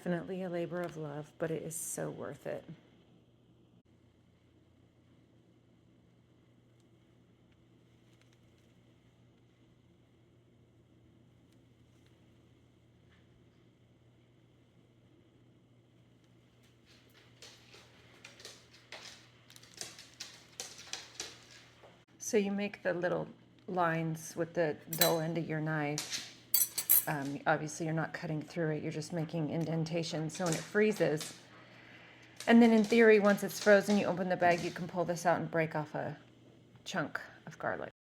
definitely a labor of love, but it is so worth it. So you make the little lines with the dull end of your knife. Obviously you're not cutting through it, you're just making indentations. So when it freezes, and then in theory, once it's frozen, you open the bag, you can pull this out and break off a chunk of garlic.